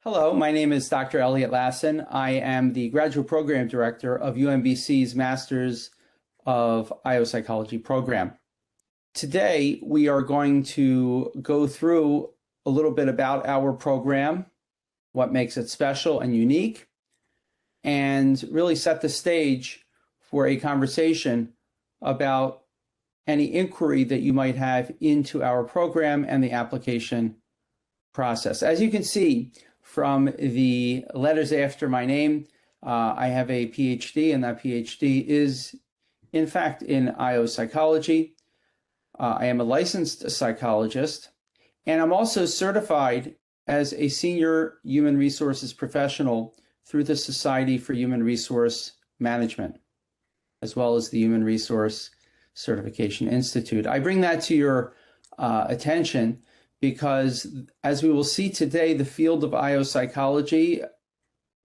Hello, my name is Dr. Elliot Lassen. I am the Graduate Program Director of UMBC's Masters of IO Psychology program. Today, we are going to go through a little bit about our program, what makes it special and unique, and really set the stage for a conversation about any inquiry that you might have into our program and the application process. As you can see from the letters after my name, I have a PhD, and that PhD is, in fact, in IO psychology. I am a licensed psychologist, and I'm also certified as a senior human resources professional through the Society for Human Resource Management, as well as the Human Resource Certification Institute. I bring that to your attention because, as we will see today, the field of IO psychology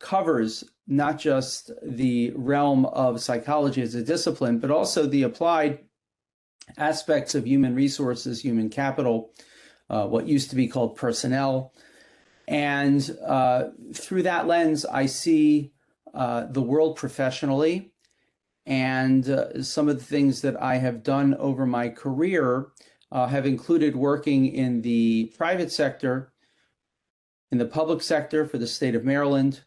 covers not just the realm of psychology as a discipline, but also the applied aspects of human resources, human capital, what used to be called personnel. And through that lens, I see the world professionally. And some of the things that I have done over my career have included working in the private sector, in the public sector for the state of Maryland.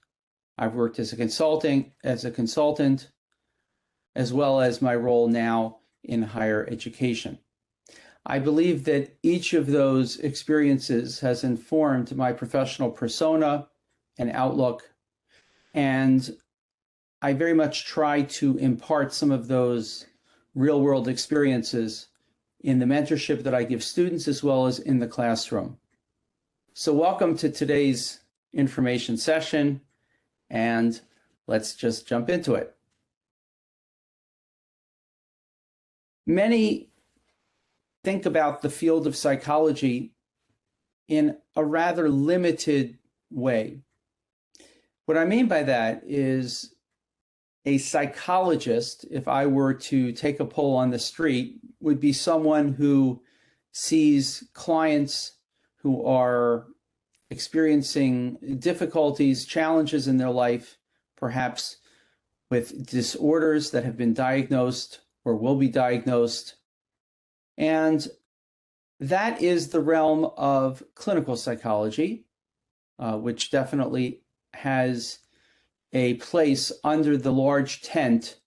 I've worked as a consultant, as well as my role now in higher education. I believe that each of those experiences has informed my professional persona and outlook, and I very much try to impart some of those real-world experiences in the mentorship that I give students as well as in the classroom. So welcome to today's information session, and let's just jump into it. Many think about the field of psychology in a rather limited way. What I mean by that is a psychologist, if I were to take a poll on the street, would be someone who sees clients who are experiencing difficulties, challenges in their life, perhaps with disorders that have been diagnosed or will be diagnosed. And that is the realm of clinical psychology, which definitely has a place under the large tent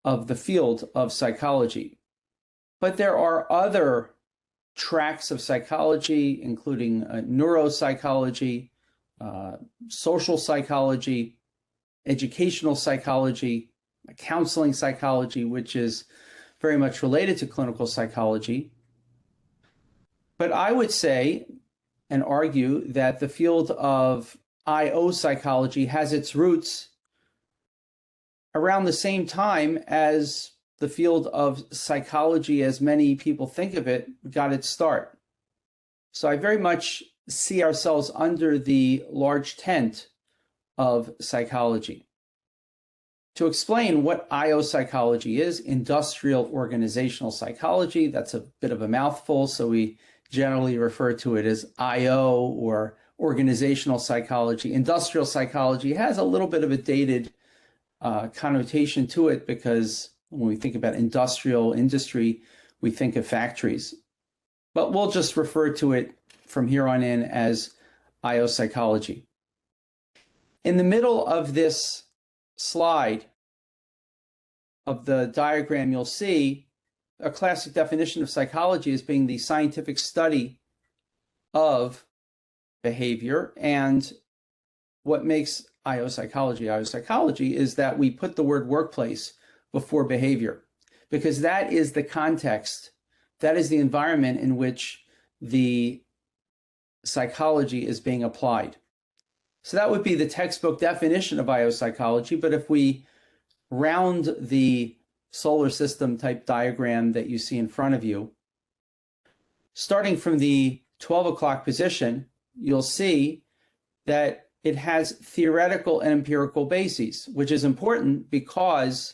of the field of psychology. But there are other tracks of psychology, including neuropsychology, social psychology, educational psychology, counseling psychology, which is very much related to clinical psychology. But I would say and argue that the field of IO psychology has its roots around the same time as the field of psychology, as many people think of it, got its start. So I very much see ourselves under the large tent of psychology. To explain what IO psychology is, industrial organizational psychology, that's a bit of a mouthful, so we generally refer to it as IO or organizational psychology. Industrial psychology has a little bit of a dated connotation to it because when we think about industrial industry, we think of factories. But we'll just refer to it from here on in as IO psychology. In the middle of this slide of the diagram, you'll see a classic definition of psychology as being the scientific study of behavior. And what makes IO psychology is that we put the word workplace before behavior, because that is the context, that is the environment in which the psychology is being applied. So that would be the textbook definition of IO psychology. But if we round the solar system type diagram that you see in front of you, starting from the 12 o'clock position, you'll see that it has theoretical and empirical bases, which is important because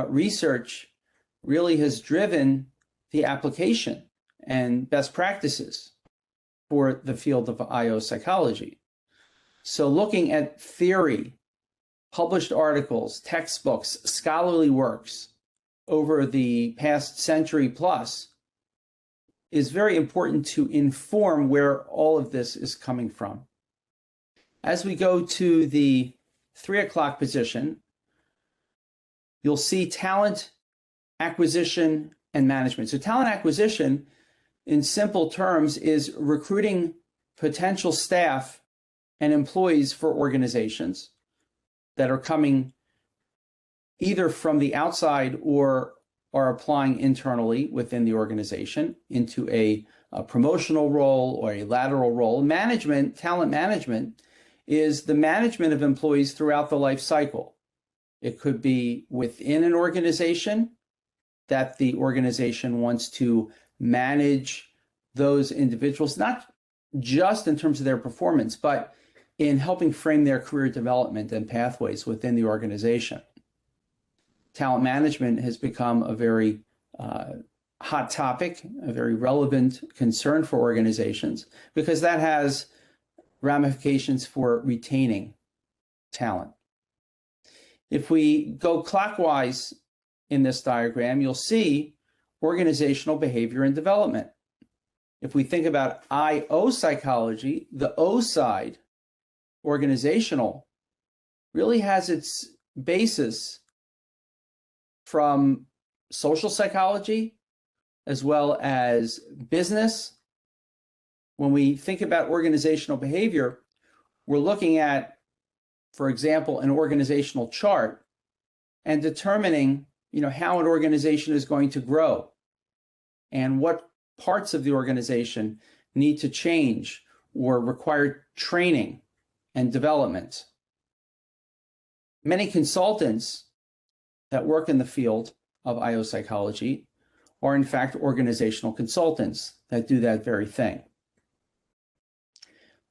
research really has driven the application and best practices for the field of IO psychology. So looking at theory, published articles, textbooks, scholarly works over the past century plus is very important to inform where all of this is coming from. As we go to the 3 o'clock position, you'll see talent acquisition and management. So talent acquisition, in simple terms, is recruiting potential staff and employees for organizations that are coming either from the outside or are applying internally within the organization into a promotional role or a lateral role. Management, talent management, is the management of employees throughout the life cycle. It could be within an organization that the organization wants to manage those individuals, not just in terms of their performance, but in helping frame their career development and pathways within the organization. Talent management has become a very hot topic, a very relevant concern for organizations, because that has ramifications for retaining talent. If we go clockwise in this diagram, you'll see organizational behavior and development. If we think about IO psychology, the O side, organizational, really has its basis from social psychology as well as business. When we think about organizational behavior, we're looking at, for example, an organizational chart and determining, how an organization is going to grow and what parts of the organization need to change or require training and development. Many consultants that work in the field of IO psychology are in fact organizational consultants that do that very thing.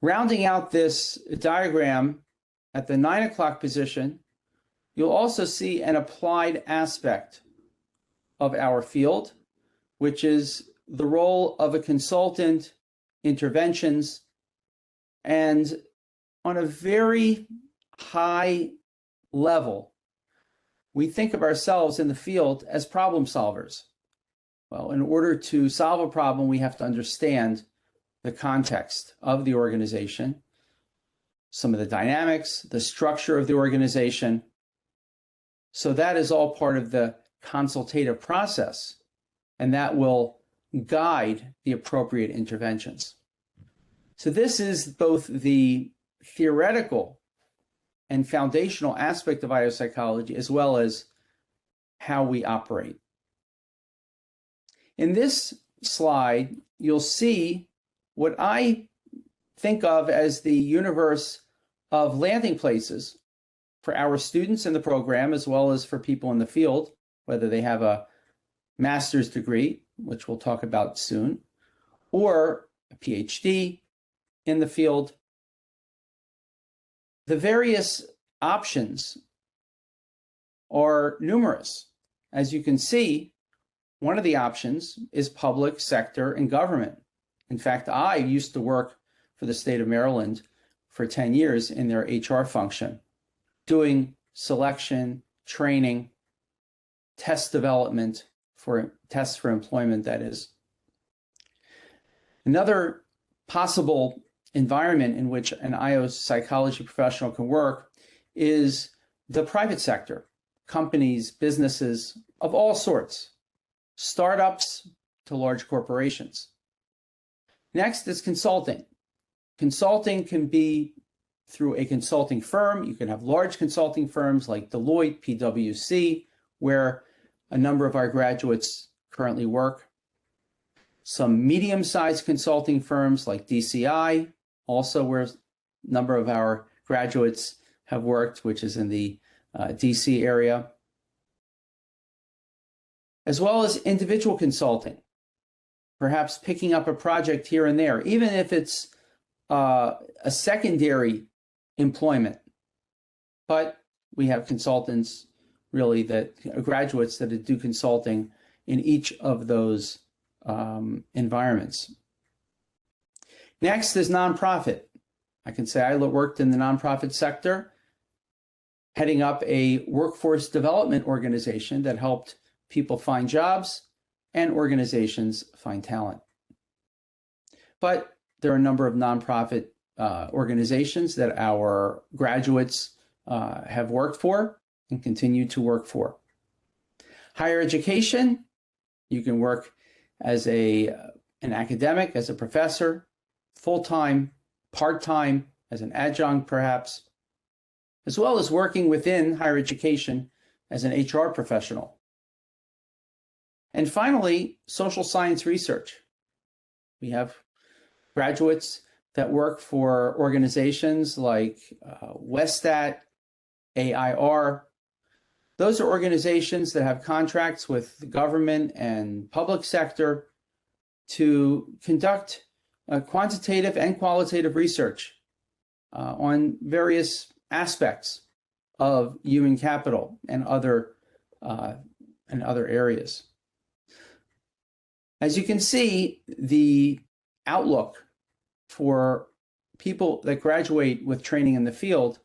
Rounding out this diagram at the 9 o'clock position, you'll also see an applied aspect of our field, which is the role of a consultant, interventions, and on a very high level, we think of ourselves in the field as problem solvers. Well, in order to solve a problem, we have to understand the context of the organization, some of the dynamics, the structure of the organization. So that is all part of the consultative process, and that will guide the appropriate interventions. So this is both the theoretical and foundational aspect of IO psychology, as well as how we operate. In this slide, you'll see what I think of as the universe of landing places for our students in the program, as well as for people in the field, whether they have a master's degree, which we'll talk about soon, or a PhD in the field. The various options are numerous. As you can see, one of the options is public sector and government. In fact, I used to work for the state of Maryland for 10 years in their HR function, doing selection, training, test development for tests for employment, that is. Another possible environment in which an IO psychology professional can work is the private sector, companies, businesses of all sorts, startups to large corporations. Next is consulting. Consulting can be through a consulting firm. You can have large consulting firms like Deloitte, PwC, where a number of our graduates currently work. Some medium-sized consulting firms like DCI, also where a number of our graduates have worked, which is in the DC area, as well as individual consulting, perhaps picking up a project here and there, even if it's a secondary employment. But we have consultants, really, that graduates that do consulting in each of those environments. Next is nonprofit. I can say I worked in the nonprofit sector, heading up a workforce development organization that helped people find jobs and organizations find talent. But there are a number of nonprofit organizations that our graduates have worked for and continue to work for. Higher education, you can work as an academic, as a professor, full-time, part-time, as an adjunct perhaps, as well as working within higher education as an HR professional. And finally, social science research. We have graduates that work for organizations like WESTAT, AIR. Those are organizations that have contracts with the government and public sector to conduct quantitative and qualitative research on various aspects of human capital and other areas. As you can see, the outlook for people that graduate with training in the field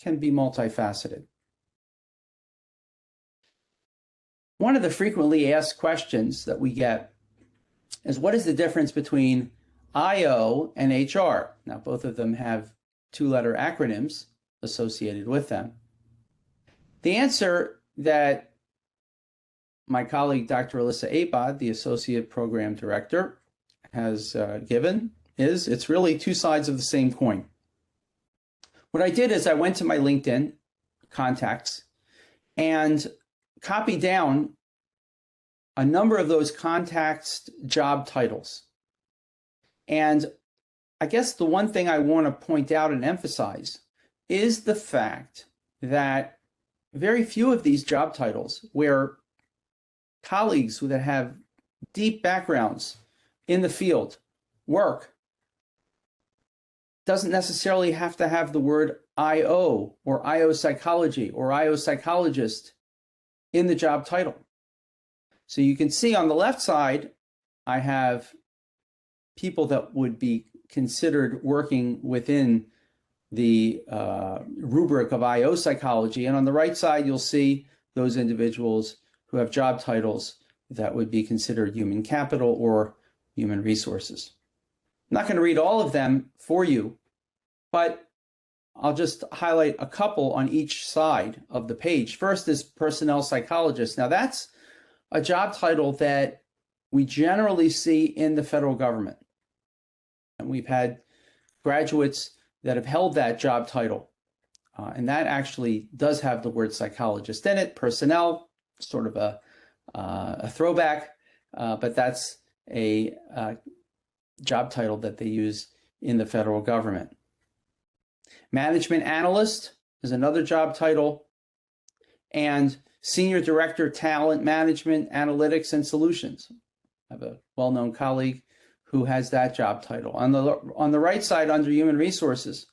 can be multifaceted. One of the frequently asked questions that we get is, what is the difference between IO and HR? Now, both of them have two-letter acronyms associated with them. The answer that my colleague, Dr. Alyssa Abad, the Associate Program Director, has given is it's really two sides of the same coin. What I did is I went to my LinkedIn contacts and copied down a number of those contacts job titles. And I guess the one thing I want to point out and emphasize is the fact that very few of these job titles where colleagues that have deep backgrounds in the field work doesn't necessarily have to have the word IO or IO psychology or IO psychologist in the job title. So you can see on the left side, I have people that would be considered working within the rubric of IO psychology. And on the right side, you'll see those individuals who have job titles that would be considered human capital or human resources. I'm not going to read all of them for you, but I'll just highlight a couple on each side of the page. First is personnel psychologist. Now that's a job title that we generally see in the federal government. And we've had graduates that have held that job title. And that actually does have the word psychologist in it. Personnel, sort of a throwback, but that's a job title that they use in the federal government. Management analyst is another job title, and senior director, talent management, analytics, and solutions. I have a well-known colleague who has that job title. On the right side, under human resources,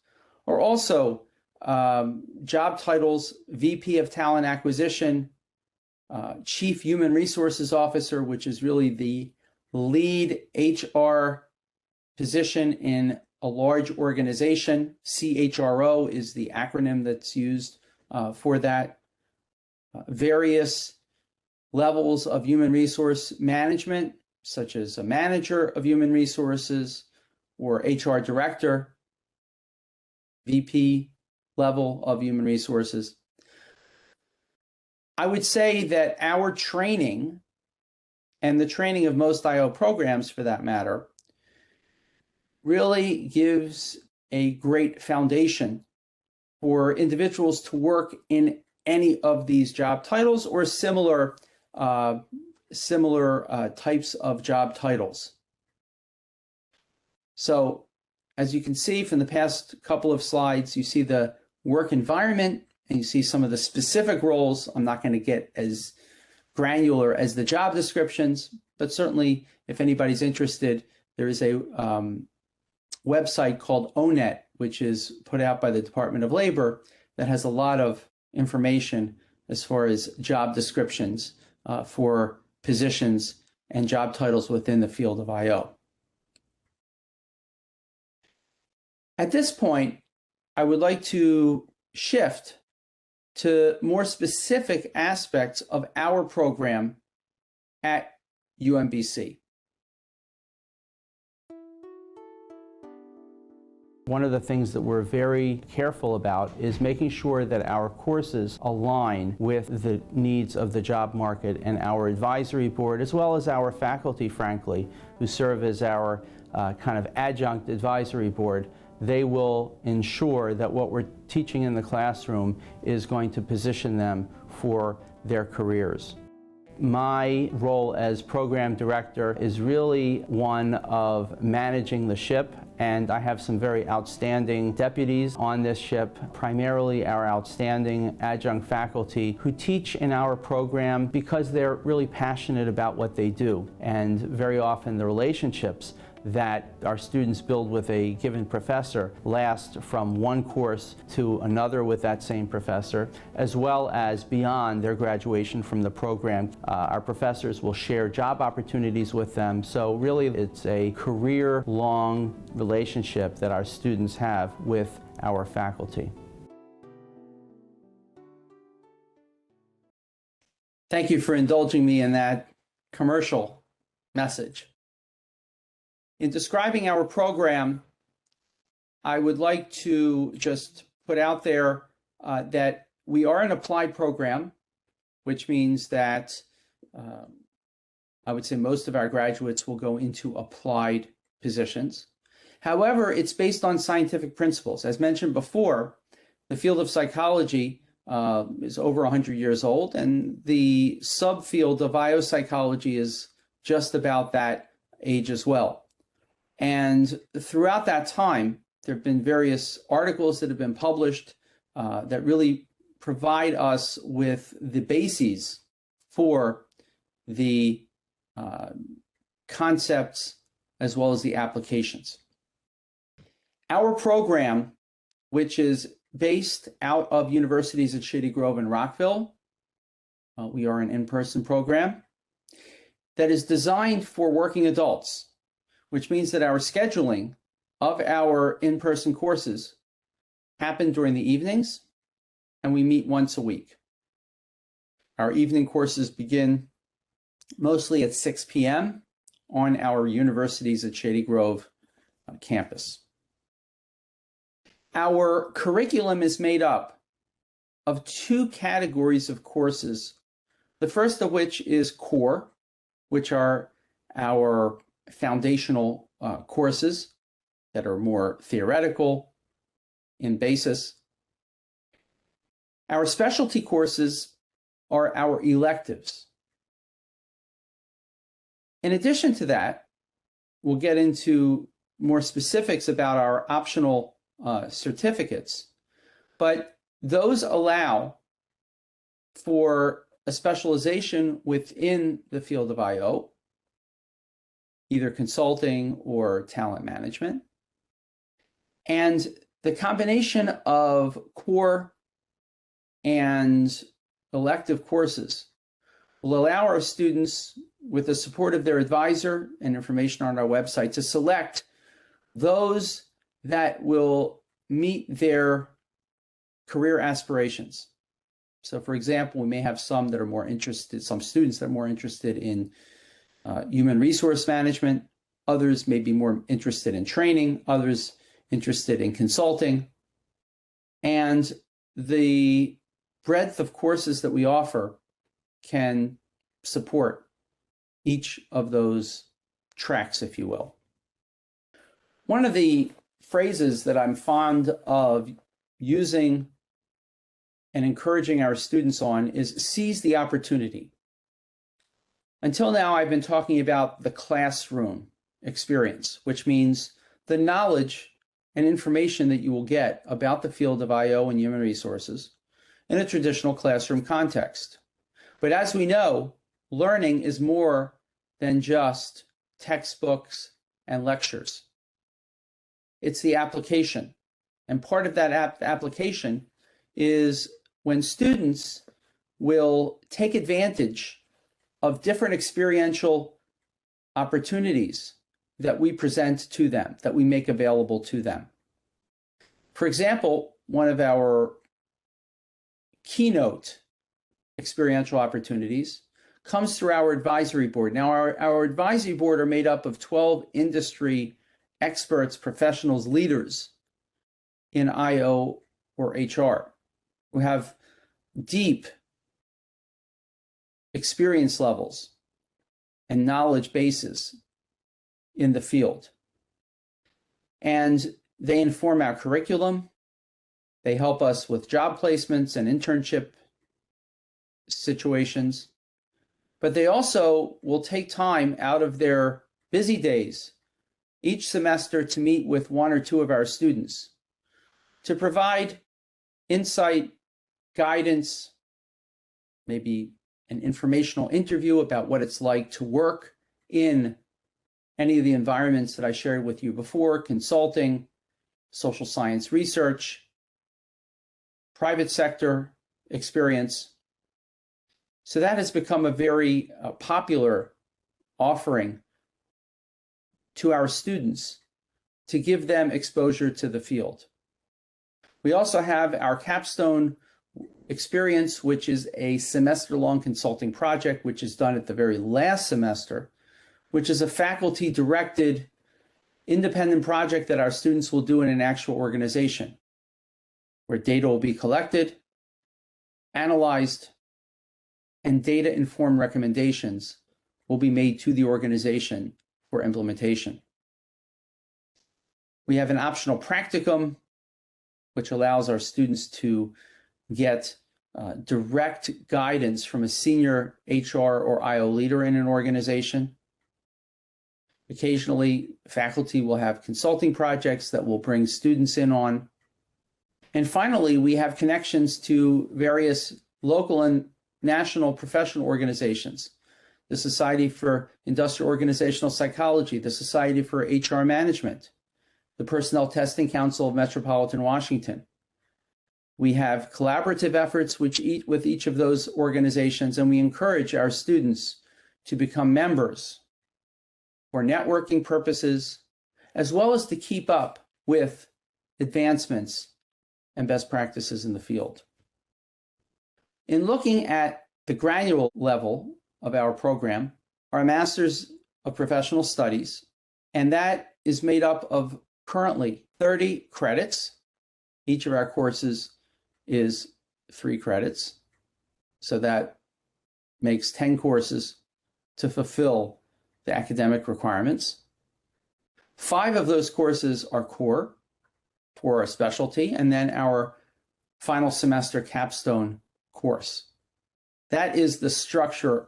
are also job titles: VP of talent acquisition, chief human resources officer, which is really the lead HR position in a large organization. CHRO is the acronym that's used for that. Various levels of human resource management, such as a manager of human resources or HR director, VP level of human resources. I would say that our training, and the training of most IO programs for that matter, really gives a great foundation for individuals to work in any of these job titles or similar types of job titles. So as you can see from the past couple of slides, you see the work environment and you see some of the specific roles. I'm not going to get as granular as the job descriptions, but certainly if anybody's interested, there is a website called ONET, which is put out by the Department of Labor, that has a lot of information as far as job descriptions for positions and job titles within the field of IO. At this point, I would like to shift to more specific aspects of our program at UMBC. One of the things that we're very careful about is making sure that our courses align with the needs of the job market, and our advisory board, as well as our faculty, frankly, who serve as our kind of adjunct advisory board, they will ensure that what we're teaching in the classroom is going to position them for their careers. My role as program director is really one of managing the ship, and I have some very outstanding deputies on this ship, primarily our outstanding adjunct faculty who teach in our program because they're really passionate about what they do, and very often the relationships that our students build with a given professor last from one course to another with that same professor, as well as beyond their graduation from the program. Our professors will share job opportunities with them, so really it's a career-long relationship that our students have with our faculty. Thank you for indulging me in that commercial message. In describing our program, I would like to just put out there that we are an applied program, which means that I would say most of our graduates will go into applied positions. However, it's based on scientific principles. As mentioned before, the field of psychology is over 100 years old, and the subfield of biopsychology is just about that age as well. And throughout that time, there have been various articles that have been published that really provide us with the bases for the concepts as well as the applications. Our program, which is based out of universities at Shady Grove and Rockville, we are an in-person program that is designed for working adults, which means that our scheduling of our in-person courses happen during the evenings, and we meet once a week. Our evening courses begin mostly at 6 p.m. on our universities at Shady Grove campus. Our curriculum is made up of two categories of courses, the first of which is core, which are our foundational courses that are more theoretical in basis. Our specialty courses are our electives. In addition to that, we'll get into more specifics about our optional certificates, but those allow for a specialization within the field of IO, either consulting or talent management. And the combination of core and elective courses will allow our students, with the support of their advisor and information on our website, to select those that will meet their career aspirations. So for example, we may have some that are more interested, some students that are more interested in human resource management, others may be more interested in training, others interested in consulting. And the breadth of courses that we offer can support each of those tracks, if you will. One of the phrases that I'm fond of using and encouraging our students on is seize the opportunity. Until now, I've been talking about the classroom experience, which means the knowledge and information that you will get about the field of IO and human resources in a traditional classroom context. But as we know, learning is more than just textbooks and lectures. It's the application. And part of that application is when students will take advantage of different experiential opportunities that we present to them, that we make available to them. For example, one of our keynote experiential opportunities comes through our advisory board. Now, our advisory board are made up of 12 industry experts, professionals, leaders in IO or HR who have deep experience levels and knowledge bases in the field. And they inform our curriculum. They help us with job placements and internship situations. But they also will take time out of their busy days each semester to meet with one or two of our students to provide insight, guidance, maybe an informational interview about what it's like to work in any of the environments that I shared with you before: consulting, social science research, private sector experience. So that has become a very popular offering to our students to give them exposure to the field. We also have our capstone experience, which is a semester-long consulting project, which is done at the very last semester, which is a faculty-directed independent project that our students will do in an actual organization, where data will be collected, analyzed, and data-informed recommendations will be made to the organization for implementation. We have an optional practicum, which allows our students to get direct guidance from a senior HR or IO leader in an organization. Occasionally, faculty will have consulting projects that will bring students in on. And finally, we have connections to various local and national professional organizations: the Society for Industrial Organizational Psychology, the Society for HR Management, the Personnel Testing Council of Metropolitan Washington. We have collaborative efforts with each of those organizations, and we encourage our students to become members for networking purposes, as well as to keep up with advancements and best practices in the field. In looking at the granular level of our program, our Master's of Professional Studies, and that is made up of currently 30 credits. Each of our courses is 3 credits, so that makes 10 courses to fulfill the academic requirements. 5 of those courses are core for a specialty, and then our final semester capstone course. That is the structure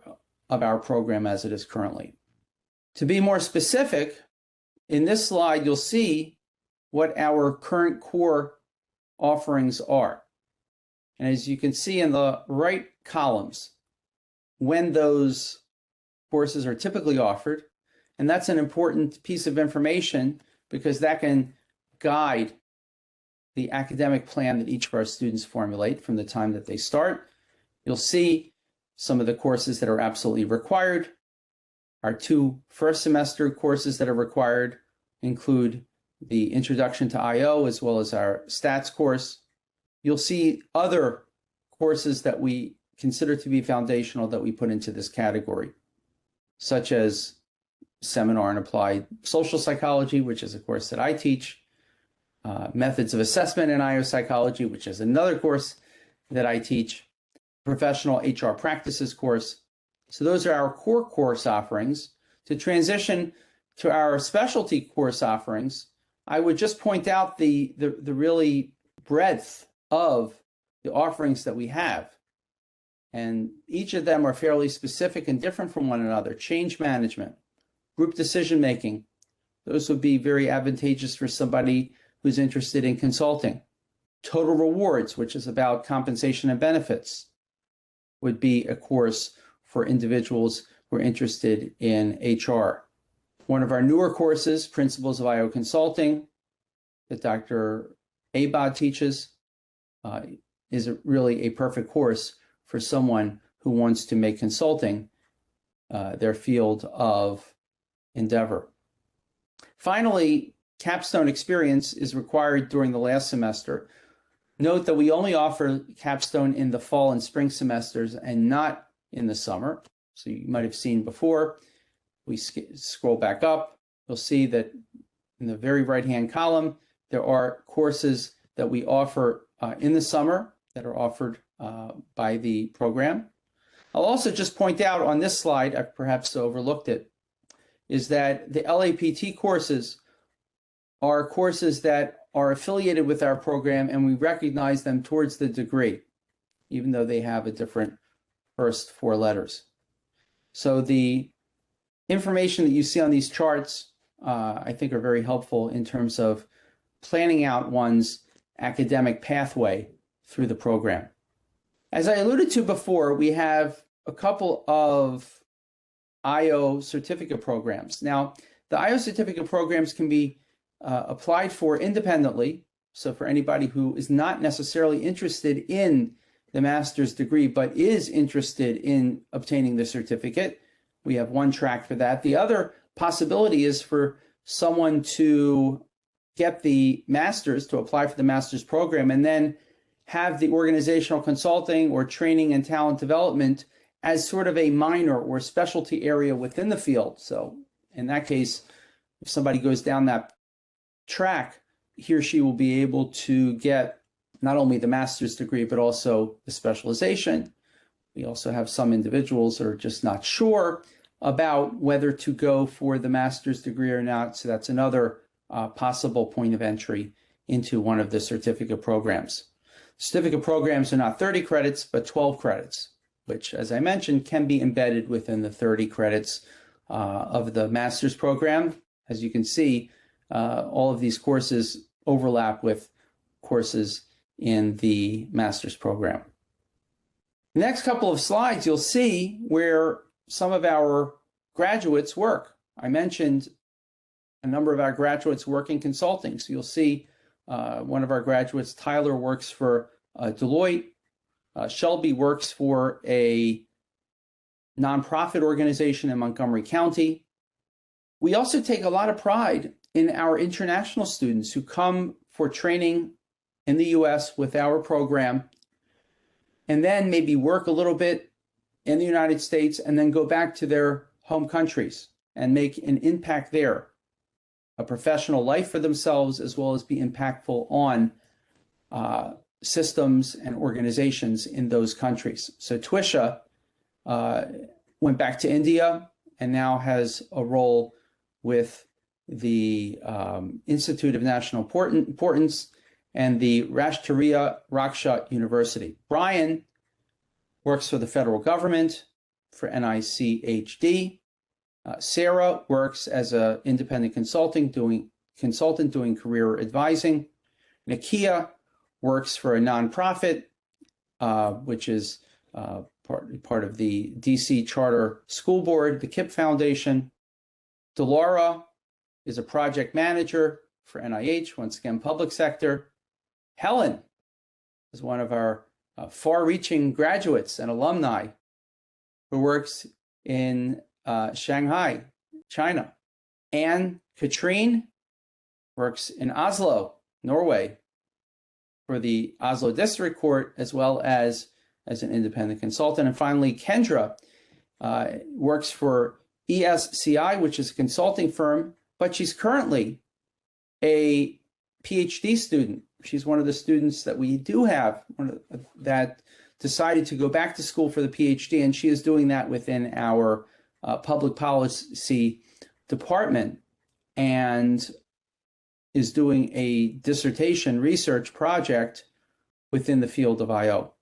of our program as it is currently. To be more specific, in this slide, you'll see what our current core offerings are. And as you can see in the right columns, when those courses are typically offered, and that's an important piece of information because that can guide the academic plan that each of our students formulate from the time that they start. You'll see some of the courses that are absolutely required. Our 2 first semester courses that are required include the Introduction to IO as well as our Stats course. You'll see other courses that we consider to be foundational that we put into this category, such as Seminar in Applied Social Psychology, which is a course that I teach, Methods of Assessment in IO Psychology, which is another course that I teach, Professional HR Practices course. So those are our core course offerings. To transition to our specialty course offerings, I would just point out the really breadth of the offerings that we have. And each of them are fairly specific and different from one another. Change management, group decision making, those would be very advantageous for somebody who's interested in consulting. Total rewards, which is about compensation and benefits, would be a course for individuals who are interested in HR. One of our newer courses, Principles of IO Consulting, that Dr. Abad teaches, is really a perfect course for someone who wants to make consulting their field of endeavor. Finally, capstone experience is required during the last semester. Note that we only offer capstone in the fall and spring semesters and not in the summer. So you might have seen before, we scroll back up, you'll see that in the very right-hand column, there are courses that we offer in the summer that are offered by the program. I'll also just point out on this slide, I've perhaps overlooked it, is that the LAPT courses are courses that are affiliated with our program, and we recognize them towards the degree, even though they have a different first four letters. So the information that you see on these charts, I think, are very helpful in terms of planning out one's academic pathway through the program. As I alluded to before, we have a couple of IO certificate programs. Now, the IO certificate programs can be applied for independently. So for anybody who is not necessarily interested in the master's degree, but is interested in obtaining the certificate, we have one track for that. The other possibility is for someone to get the master's, to apply for the master's program, and then have the organizational consulting or training and talent development as sort of a minor or specialty area within the field. So in that case, if somebody goes down that track, he or she will be able to get not only the master's degree, but also the specialization. We also have some individuals who are just not sure about whether to go for the master's degree or not. So that's another possible point of entry into one of the certificate programs. Certificate programs are not 30 credits, but 12 credits, which, as I mentioned, can be embedded within the 30 credits of the master's program. As you can see, all of these courses overlap with courses in the master's program. The next couple of slides, you'll see where some of our graduates work. I mentioned a number of our graduates work in consulting. So you'll see one of our graduates, Tyler, works for Deloitte. Shelby works for a nonprofit organization in Montgomery County. We also take a lot of pride in our international students who come for training in the US with our program and then maybe work a little bit in the United States and then go back to their home countries and make an impact there, a professional life for themselves, as well as be impactful on systems and organizations in those countries. So Twisha went back to India and now has a role with the Institute of National Importance and the Rashtriya Raksha University. Brian works for the federal government for NICHD. Sarah works as an independent consultant doing career advising. Nakia works for a nonprofit, which is part of the DC Charter School Board, the KIPP Foundation. Delora is a project manager for NIH, once again, public sector. Helen is one of our far-reaching graduates and alumni who works in Shanghai, China. Anne Katrine works in Oslo, Norway, for the Oslo District Court, as well as an independent consultant. And finally, Kendra works for ESCI, which is a consulting firm, but she's currently a PhD student. She's one of the students that we do have that decided to go back to school for the PhD, and she is doing that within our public policy department and is doing a dissertation research project within the field of IO.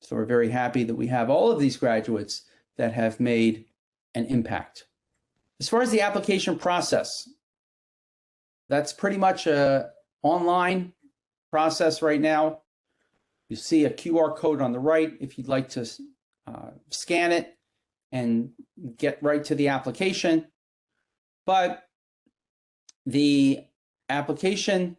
So we're very happy that we have all of these graduates that have made an impact. As far as the application process, that's pretty much an online process right now. You see a QR code on the right if you'd like to scan it and get right to the application. But the application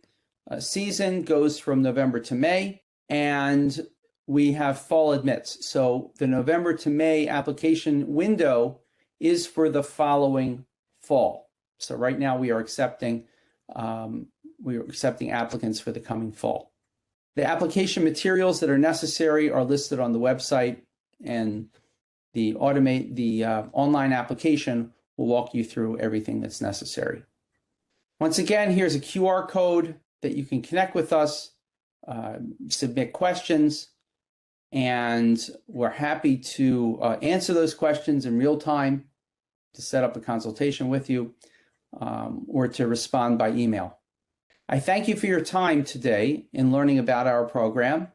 season goes from November to May, and we have fall admits. So the November to May application window is for the following fall. So right now we are accepting we are accepting applicants for the coming fall. The application materials that are necessary are listed on the website, and the online application will walk you through everything that's necessary. Once again, here's a QR code that you can connect with us, submit questions, and we're happy to answer those questions in real time, to set up a consultation with you, or to respond by email. I thank you for your time today in learning about our program,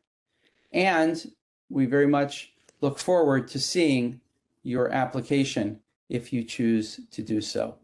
and we very much look forward to seeing your application if you choose to do so.